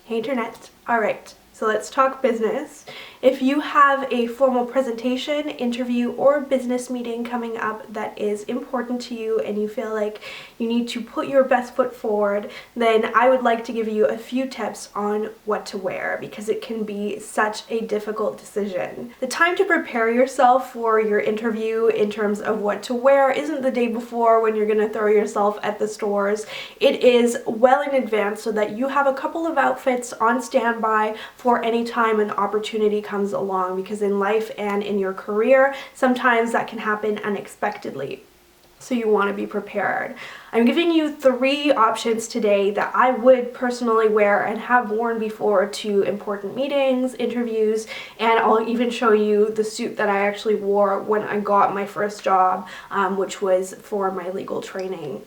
Hey internet. Alright, so let's talk business. If you have a formal presentation, interview, or business meeting coming up that is important to you and you feel like you need to put your best foot forward, then I would like to give you a few tips on what to wear because it can be such a difficult decision. The time to prepare yourself for your interview in terms of what to wear isn't the day before when you're going to throw yourself at the stores. It is well in advance so that you have a couple of outfits on standby for any time an opportunity comes along, because in life and in your career, sometimes that can happen unexpectedly. So you want to be prepared. I'm giving you 3 options today that I would personally wear and have worn before to important meetings, interviews, and I'll even show you the suit that I actually wore when I got my first job, which was for my legal training.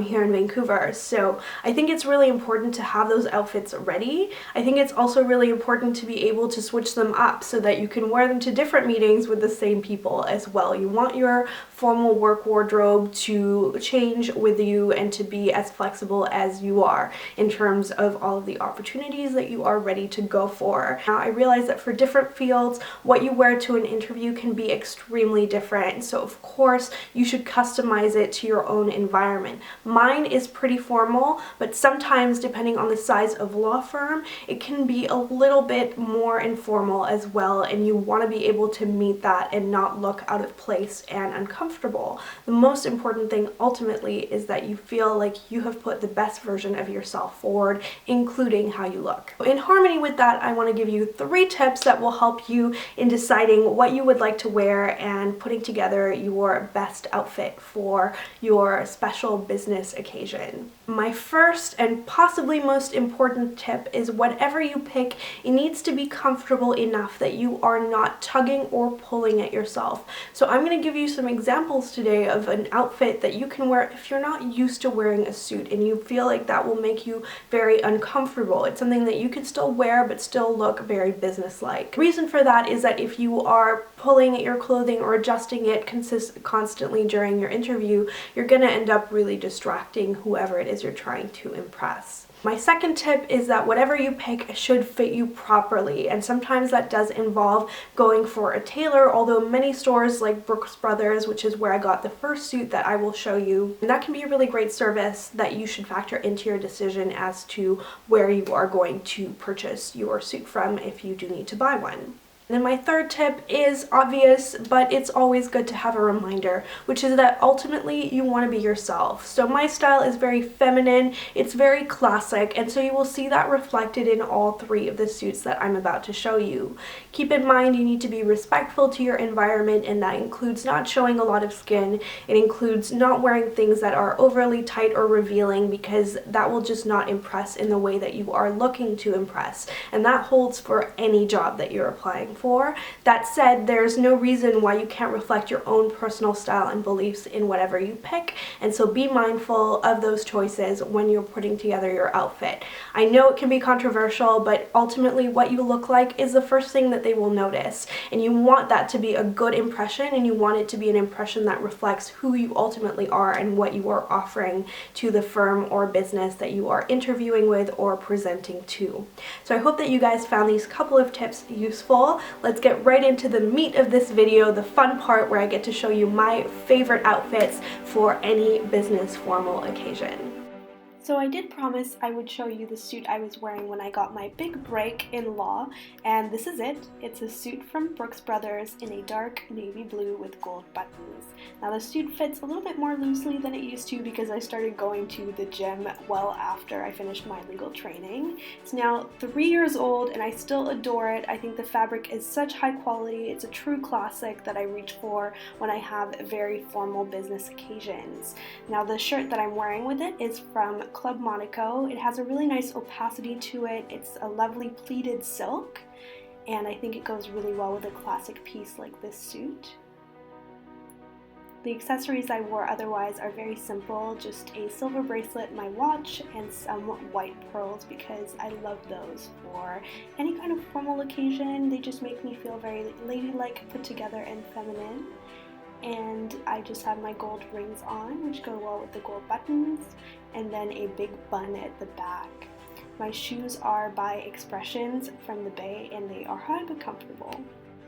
Here in Vancouver. So I think it's really important to have those outfits ready. I think it's also really important to be able to switch them up so that you can wear them to different meetings with the same people as well. You want your formal work wardrobe to change with you and to be as flexible as you are in terms of all of the opportunities that you are ready to go for. Now, I realize that for different fields, what you wear to an interview can be extremely different. So of course, you should customize it to your own environment. Mine is pretty formal, but sometimes depending on the size of law firm, it can be a little bit more informal as well, and you want to be able to meet that and not look out of place and uncomfortable. The most important thing ultimately is that you feel like you have put the best version of yourself forward, including how you look. In harmony with that, I want to give you 3 tips that will help you in deciding what you would like to wear and putting together your best outfit for your special business occasion. My first and possibly most important tip is whatever you pick, it needs to be comfortable enough that you are not tugging or pulling at yourself. So I'm going to give you some examples today of an outfit that you can wear if you're not used to wearing a suit and you feel like that will make you very uncomfortable. It's something that you can still wear but still look very businesslike. The reason for that is that if you are pulling at your clothing or adjusting it constantly during your interview, you're going to end up really distracting whoever it is you're trying to impress. My second tip is that whatever you pick should fit you properly, and sometimes that does involve going for a tailor, although many stores like Brooks Brothers, which is where I got the first suit that I will show you, and that can be a really great service that you should factor into your decision as to where you are going to purchase your suit from if you do need to buy one. And then my third tip is obvious, but it's always good to have a reminder, which is that ultimately you want to be yourself. So my style is very feminine, it's very classic, and so you will see that reflected in all 3 of the suits that I'm about to show you. Keep in mind you need to be respectful to your environment, and that includes not showing a lot of skin. It includes not wearing things that are overly tight or revealing, because that will just not impress in the way that you are looking to impress. And that holds for any job that you're applying for. That said, there's no reason why you can't reflect your own personal style and beliefs in whatever you pick, and so be mindful of those choices when you're putting together your outfit. I know it can be controversial, but ultimately what you look like is the first thing that they will notice, and you want that to be a good impression, and you want it to be an impression that reflects who you ultimately are and what you are offering to the firm or business that you are interviewing with or presenting to. So I hope that you guys found these couple of tips useful. Let's get right into the meat of this video, the fun part where I get to show you my favorite outfits for any business formal occasion. So I did promise I would show you the suit I was wearing when I got my big break in law, and this is it. It's a suit from Brooks Brothers in a dark navy blue with gold buttons. Now the suit fits a little bit more loosely than it used to because I started going to the gym well after I finished my legal training. It's now 3 years old and I still adore it. I think the fabric is such high quality. It's a true classic that I reach for when I have very formal business occasions. Now the shirt that I'm wearing with it is from Club Monaco. It has a really nice opacity to it. It's a lovely pleated silk, and I think it goes really well with a classic piece like this suit. The accessories I wore otherwise are very simple, just a silver bracelet, my watch, and some white pearls because I love those for any kind of formal occasion. They just make me feel very ladylike, put together, and feminine. And I just have my gold rings on, which go well with the gold buttons, and then a big bun at the back. My shoes are by Expressions from the Bay, and they are high but comfortable.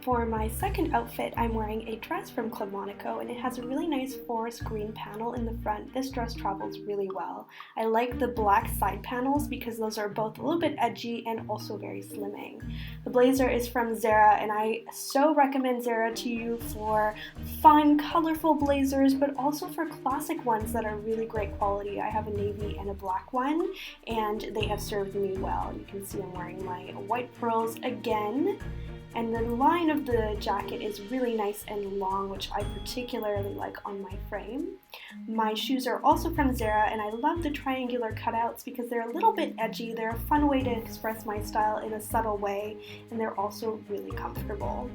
For my second outfit, I'm wearing a dress from Club Monaco, and it has a really nice forest green panel in the front. This dress travels really well. I like the black side panels because those are both a little bit edgy and also very slimming. The blazer is from Zara, and I so recommend Zara to you for fun, colorful blazers, but also for classic ones that are really great quality. I have a navy and a black one, and they have served me well. You can see I'm wearing my white pearls again. And the line of the jacket is really nice and long, which I particularly like on my frame. My shoes are also from Zara, and I love the triangular cutouts because they're a little bit edgy. They're a fun way to express my style in a subtle way, and they're also really comfortable.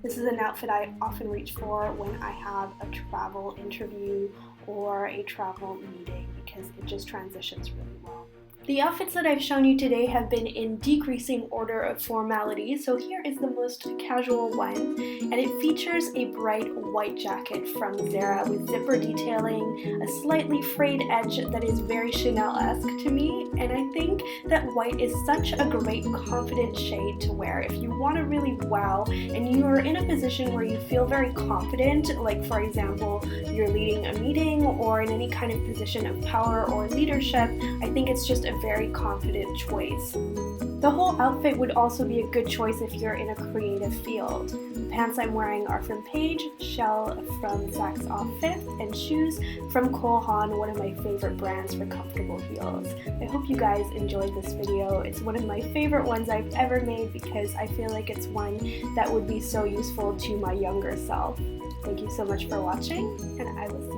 This is an outfit I often reach for when I have a travel interview or a travel meeting because it just transitions really well. The outfits that I've shown you today have been in decreasing order of formality, so here is the most casual one, and it features a bright white jacket from Zara with zipper detailing, a slightly frayed edge that is very Chanel-esque to me, and I think that white is such a great confident shade to wear. If you want to really wow and you are in a position where you feel very confident, like for example, you're leading a meeting or in any kind of position of power or leadership, I think it's just a very confident choice. The whole outfit would also be a good choice if you're in a creative field. The pants I'm wearing are from Paige, shell from Saks Off 5th, and shoes from Haan, one of my favorite brands for comfortable heels. I hope you guys enjoyed this video. It's one of my favorite ones I've ever made because I feel like it's one that would be so useful to my younger self. Thank you so much for watching, and I will see you